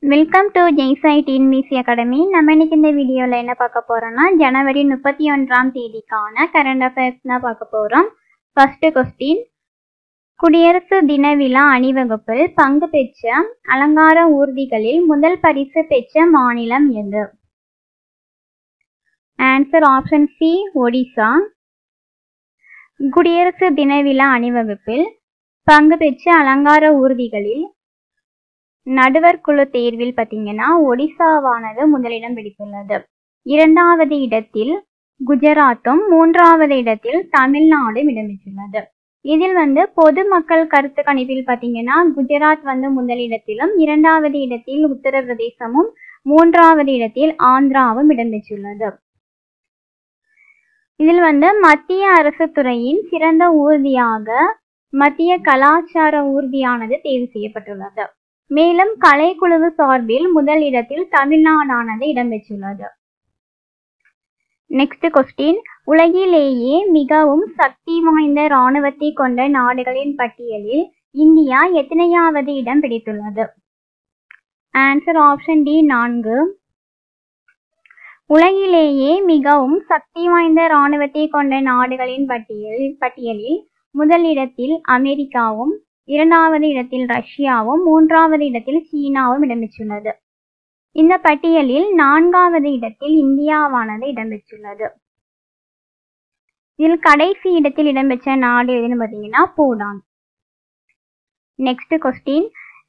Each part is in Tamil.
Welcome to Jai Sai TNPSC academy. நம்ம இன்னைக்கு இந்த வீடியோவில் என்ன பார்க்க போறோம்னா ஜனவரி 31ஆம் தேதிக்கான கரண்ட் அஃபேர்ஸ் தான் பார்க்க போறோம். ஃபர்ஸ்ட் கொஸ்டின், குடியரசு தின விழா அணிவகுப்பில் பங்கு பெற்ற அலங்கார ஊர்திகளில் முதல் பரிசு பெற்ற மாநிலம் எது? Answer option C, Odisha. குடியரசு தின விழா அணிவகுப்பில் பங்கு பெற்ற அலங்கார ஊர்திகளில் நடுவர் குழு தேர்வில் பார்த்தீங்கன்னா ஒடிசாவானது முதலிடம் பிடித்துள்ளது. இரண்டாவது இடத்தில் குஜராத்தும் மூன்றாவது இடத்தில் தமிழ்நாடும் இடம்பெற்றுள்ளது. இதில் பொதுமக்கள் கருத்து கணிப்பில் பார்த்தீங்கன்னா குஜராத் முதலிடத்திலும், இரண்டாவது இடத்தில் உத்தரப்பிரதேசமும், மூன்றாவது இடத்தில் ஆந்திராவும் இடம்பெற்றுள்ளது. இதில் மத்திய அரசு துறையின் சிறந்த ஊர்தியாக மத்திய கலாச்சார ஊர்தியானது தேர்வு செய்யப்பட்டுள்ளது. மேலும் கலைக்குழு சார்பில் முதல் இடத்தில் தமிழ்நாடானது இடம்பெற்றுள்ளது. நெக்ஸ்ட் கொஸ்டின், உலகிலேயே மிகவும் சக்தி வாய்ந்த இராணுவத்தை கொண்ட நாடுகளின் பட்டியலில் இந்தியா எத்தனையாவது இடம் பிடித்துள்ளது? Answer option D, 4. உலகிலேயே மிகவும் சக்தி வாய்ந்த இராணுவத்தை கொண்ட நாடுகளின் பட்டியலில் முதல் இடத்தில் அமெரிக்காவும், இரண்டாவது இடத்தில் ரஷ்யாவும், மூன்றாவது இடத்தில் சீனாவும் இடம்பெற்றுள்ளது. இந்த பட்டியலில் 4வது இடத்தில் இந்தியாவானது இடம்பெற்றுள்ளது. இதில் கடைசி இடத்தில் இடம்பெற்ற நாடு எதுன்னு பார்த்தீங்கன்னா பூடான். நெக்ஸ்ட் கொஸ்டின்,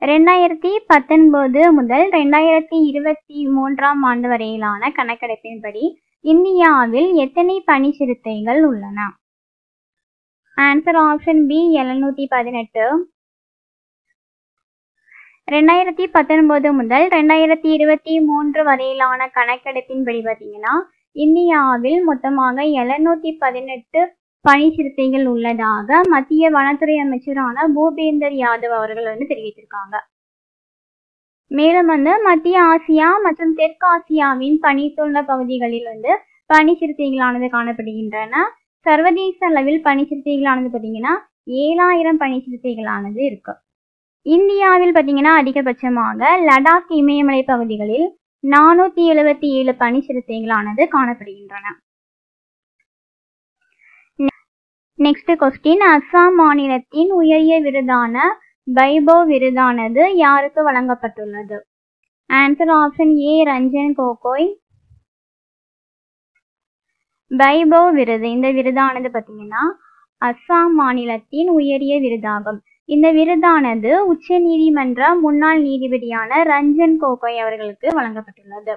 2019 முதல் 2023ஆம் ஆண்டு வரையிலான கணக்கெடுப்பின்படி இந்தியாவில் எத்தனை பனிச்சிறுத்தைகள் உள்ளன? Answer option B, 718. 2019 முதல் 2023 வரையிலான கணக்கெடுப்பின்படி பார்த்தீங்கன்னா இந்தியாவில் மொத்தமாக 718 பனிச்சிறுத்தைகள் உள்ளதாக மத்திய வனத்துறை அமைச்சரான பூபேந்தர் யாதவ் அவர்கள் தெரிவித்திருக்காங்க. மேலும் மத்திய ஆசியா மற்றும் தெற்கு ஆசியாவின் பனிசூழ்ந்த பகுதிகளில் பனிச்சிறுத்தைகளானது காணப்படுகின்றன. சர்வதேச அளவில் பனிச்சிறுத்தைகளானது பார்த்தீங்கன்னா 7000 பனிச்சிறுத்தைகளானது இருக்கு. இந்தியாவில் பார்த்தீங்கன்னா அதிகபட்சமாக லடாக் இமயமலை பகுதிகளில் 477 பனிச்சிறுத்தைகளானது காணப்படுகின்றன. நெக்ஸ்ட் கொஸ்டின், அஸ்ஸாம் மாநிலத்தின் உயரிய விருதான வைபவ் விருதானது யாருக்கு வழங்கப்பட்டுள்ளது? Answer option A, Ranjan Gogoi. Vaibhav விருது, இந்த விருதானது பார்த்தீங்கன்னா அஸ்ஸாம் மாநிலத்தின் உயரிய விருதாகும். இந்த விருதானது உச்ச நீதிமன்ற முன்னாள் நீதிபதியான ரஞ்சன் கோகோய் அவர்களுக்கு வழங்கப்பட்டுள்ளது.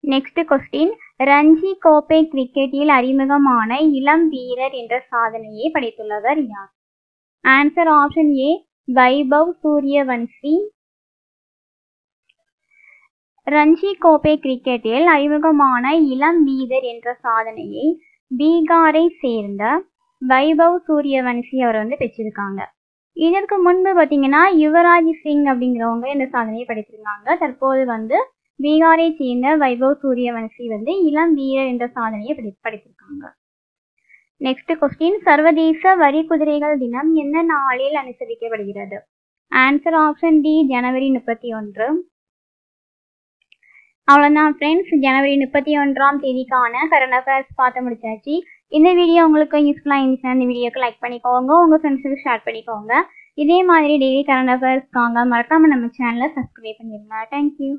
நெக்ஸ்ட் கொஸ்டின், ரஞ்சி கோப்பை கிரிக்கெட்டில் அறிமுகமான இளம் வீரர் என்ற சாதனையை படைத்துள்ளவர் யார்? Answer option A, Vaibhav Suryavanshi. Ranji கோப்பை கிரிக்கெட்டில் அறிமுகமான இளம் வீரர் என்ற சாதனையை பீகாரை சேர்ந்த வைபவ் சூரியவன்சி அவர் பெற்றிருக்காங்க. இதற்கு முன்பு பார்த்தீங்கன்னா யுவராஜ் சிங் அப்படிங்கிறவங்க இந்த சாதனையை படைத்திருக்காங்க. தற்போது பீகாரை சேர்ந்த வைபவ் சூரியவன்சி இளம் வீரர் என்ற சாதனையை படைத்திருக்காங்க. நெக்ஸ்ட் கொஸ்டின், சர்வதேச வரி குதிரைகள் தினம் என்ன நாளில் அனுசரிக்கப்படுகிறது? ஆன்சர் ஆப்ஷன் டி, ஜனவரி 31. அவ்வளோதான் ஃப்ரெண்ட்ஸ், ஜனவரி 31ஆம் தேதிக்கான கரண்ட் அஃபேர்ஸ் பார்த்து முடிச்சாச்சு. இந்த வீடியோ உங்களுக்கு யூஸ்ஃபுல்லாக இருந்துச்சுன்னா இந்த வீடியோக்கு லைக் பண்ணிக்கோங்க, உங்கள் ஃப்ரெண்ட்ஸுக்கு ஷேர் பண்ணிக்கோங்க. இதே மாதிரி டெய்லி கரண்ட் அஃபேர்ஸ்க்காக மறக்காமல் நம்ம சேனலை சப்ஸ்கிரைப் பண்ணிடுங்க. தேங்க்யூ.